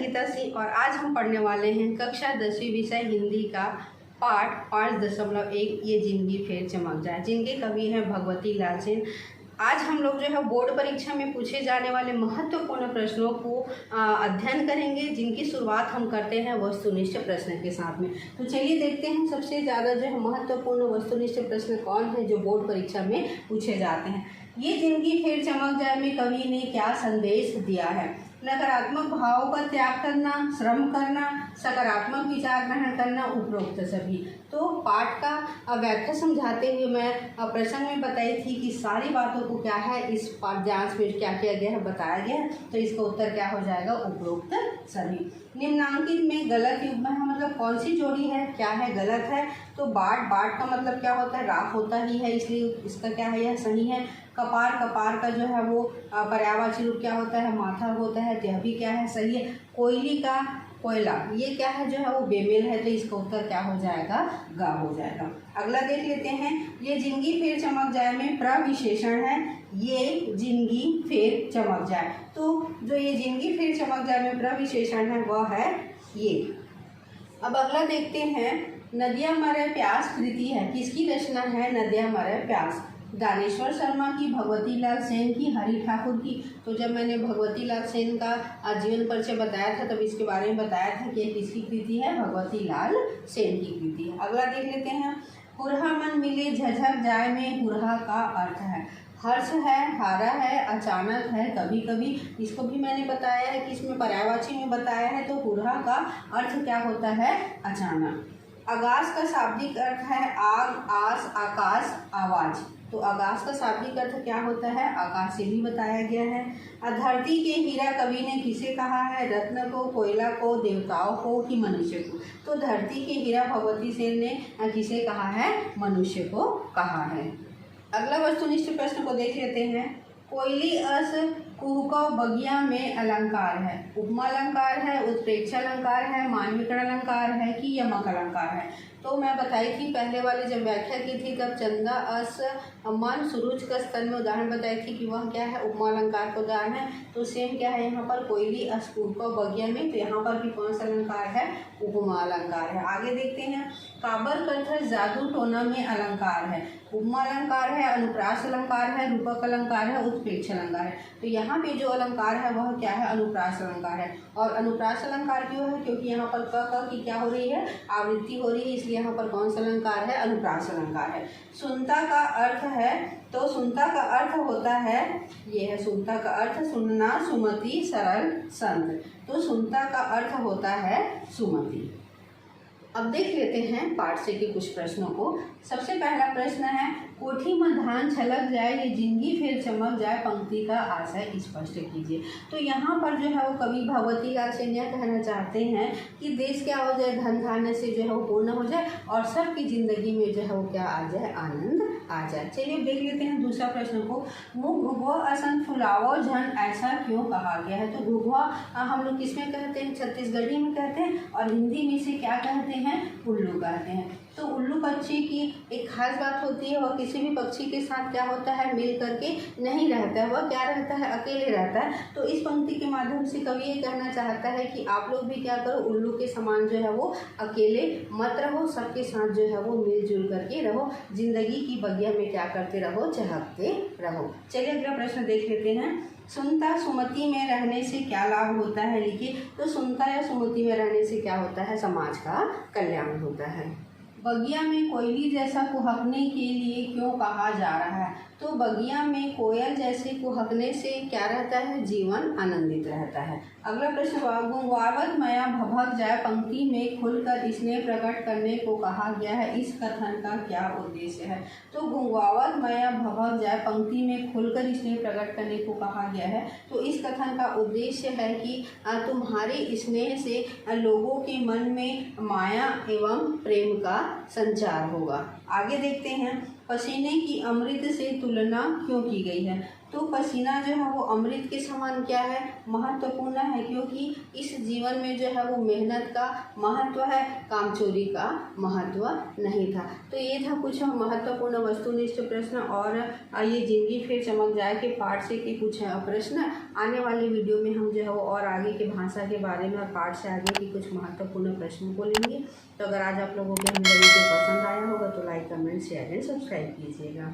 संगीता सिंह और आज हम पढ़ने वाले हैं कक्षा 10वीं विषय हिंदी का पाठ 5.1 ये जिंदगी फिर चमक जाए, जिनके कवि हैं भगवती लाल सेन। आज हम लोग जो है बोर्ड परीक्षा में पूछे जाने वाले महत्वपूर्ण प्रश्नों को अध्ययन करेंगे, जिनकी शुरुआत हम करते हैं वस्तुनिष्ठ प्रश्न के साथ में। तो चलिए देखते हैं सबसे ज़्यादा जो है महत्वपूर्ण वस्तुनिष्ठ प्रश्न कौन है जो बोर्ड परीक्षा में पूछे जाते हैं। ये जिंदगी फिर चमक जाए में कवि ने क्या संदेश दिया है? नकारात्मक भावों का त्याग करना, श्रम करना, सकारात्मक विचार ग्रहण करना, उपरोक्त सभी। तो पाठ का व्याख्या समझाते हुए मैं प्रसंग में बताई थी कि सारी बातों को क्या है इस पाठ्यांश में क्या किया गया है, बताया गया है। तो इसका उत्तर क्या हो जाएगा? उपरोक्त सभी। निम्नांकित में गलत युग्म है, मतलब कौन सी जोड़ी है, क्या है, गलत है। तो बाट का मतलब क्या होता है? राख होता ही है, इसलिए इसका क्या है, यह सही है। कपार का जो है वो पर्यायवाची रूप क्या होता है? माथा होता है, यह भी क्या है, सही है। कोयली का कोयला, ये क्या है जो है वो बेमेल है, तो इसका उत्तर क्या हो जाएगा? गा हो जाएगा। अगला देख लेते हैं। ये जिंदगी फिर चमक जाए में प्रविशेषण है, ये जिंदगी फिर चमक जाए। तो जो ये जिंदगी फिर चमक जाए में प्रविशेषण है वह है ये। अब अगला देखते हैं। नदियाँ मरे प्यास कृति है, किसकी रचना है? नदियाँ मरे प्यास, दानेश्वर शर्मा की, भगवती लाल सेन की, हरि ठाकुर की। तो जब मैंने भगवती लाल सेन का जीवन परिचय बताया था तब इसके बारे में बताया था कि किसकी कृति है? भगवती लाल सेन की कृति है। अगला देख लेते हैं। हुरहा मन मिले झझक जाए में हुरहा का अर्थ है हर्ष है, हारा है, अचानक है, कभी कभी। इसको भी मैंने बताया है कि इसमें पर्यायवाची में बताया है। तो हुरहा का अर्थ क्या होता है? अचानक। आगास का शाब्दिक अर्थ है आग, आस, आकाश, आवाज। तो आकाश का शाब्दिक अर्थ क्या होता है? आकाश से भी बताया गया है। धरती के हीरा कवि ने किसे कहा है? रत्न को, कोयला को, देवताओं को कि मनुष्य को? तो धरती के हीरा भगवती सेन ने किसे कहा है? मनुष्य को कहा है। अगला वस्तुनिष्ठ प्रश्न को देख लेते हैं। कोयली अस कुहका बगिया में अलंकार है, उपमा अलंकार है, उत्प्रेक्षा अलंकार है, मानवीकरण अलंकार है कि यमक अलंकार है? तो मैं बताई थी पहले वाली जब व्याख्या की थी तब चंदा अस मन सुरुज का स्तन में उदाहरण बताई थी कि वह क्या है? उपमा अलंकार का उदाहरण है। तो सेम क्या है यहाँ पर? कोयली अस कुहका बगिया में, तो यहाँ पर भी कौन सा अलंकार है? उपमा अलंकार है। आगे देखते हैं। काबर कथर जादू टोना में अलंकार है, उपमा अलंकार है, अनुप्रास अलंकार है, रूपक अलंकार है, उत्प्रेक्षा अलंकार है। तो यहाँ पे जो अलंकार है वह क्या है? अनुप्रास अलंकार है। और अनुप्रास अलंकार क्यों है? क्योंकि यहाँ पर क की क्या हो रही है? आवृत्ति हो रही है, इसलिए यहाँ पर कौन सा अलंकार है? अनुप्रास अलंकार है। सुनता का अर्थ है, तो सुनता का अर्थ होता है, ये है सुनता का अर्थ, सुनना, सुमति, सरल, संत। तो सुनता का अर्थ होता है सुमति। अब देख लेते हैं पाठ से के कुछ प्रश्नों को। सबसे पहला प्रश्न है, कोठी में धान छलक जाए ये जिंदगी फिर चमक जाए पंक्ति का आशय स्पष्ट कीजिए। तो यहाँ पर जो है वो कवि भगवती लाल सेन यह कहना चाहते हैं कि देश क्या हो जाए? धन धान्य से जो है वो पूर्ण हो जाए और सबकी जिंदगी में जो है वो क्या आ जाए? आनंद आ जाए। चलिए देख लेते हैं दूसरा प्रश्न को। मुख घुघुआ असन फुलावो झन ऐसा क्यों कहा गया है? तो घुघुआ हम लोग किसमें कहते हैं? छत्तीसगढ़ी में कहते हैं, और हिंदी में से क्या कहते हैं? उल्लू कहते हैं। तो उल्लू पक्षी की एक खास बात होती है, वह किसी भी पक्षी के साथ क्या होता है? मिल करके नहीं रहता है, वह क्या रहता है? अकेले रहता है। तो इस पंक्ति के माध्यम से कवि ये कहना चाहता है कि आप लोग भी क्या करो? उल्लू के समान जो है वो अकेले मत रहो, सबके साथ जो है वो मिलजुल करके रहो, जिंदगी की बगिया में क्या करते रहो? चहकते रहो। चलिए अगला प्रश्न देख लेते हैं। सुनता सुमति में रहने से क्या लाभ होता है? लिखिए। तो सुनता या सुमति में रहने से क्या होता है? समाज का कल्याण होता है। बगिया में कोयली जैसा कुहकने के लिए क्यों कहा जा रहा है? तो बगिया में कोयल जैसे कुहकने से क्या रहता है? जीवन आनंदित रहता है। अगला प्रश्न, गुंगवावत मया भभक जाए पंक्ति में खुलकर स्नेह प्रकट करने को कहा गया है, इस कथन का क्या उद्देश्य है? तो गुंगवावत मया भभक जाए पंक्ति में खुलकर स्नेह प्रकट करने को कहा गया है, तो इस कथन का उद्देश्य है कि तुम्हारे स्नेह से लोगों के मन में माया एवं प्रेम का संचार होगा। आगे देखते हैं। पसीने की अमृत से तुलना क्यों की गई है? तो पसीना जो है वो अमृत के समान क्या है, महत्वपूर्ण है, क्योंकि इस जीवन में जो है वो मेहनत का महत्व है, कामचोरी का महत्व नहीं था। तो ये था कुछ महत्वपूर्ण वस्तुनिष्ठ प्रश्न। और ये जिंदगी फिर चमक जाए के पाठ से के कुछ प्रश्न आने वाले वीडियो में हम जो है वो और आगे के भाषा के बारे में और पाठ से आगे की कुछ महत्वपूर्ण प्रश्नों को लेंगे। तो अगर आज आप लोगों को हमारा वीडियो पसंद आया होगा तो like, comment, share and subscribe कीजिएगा।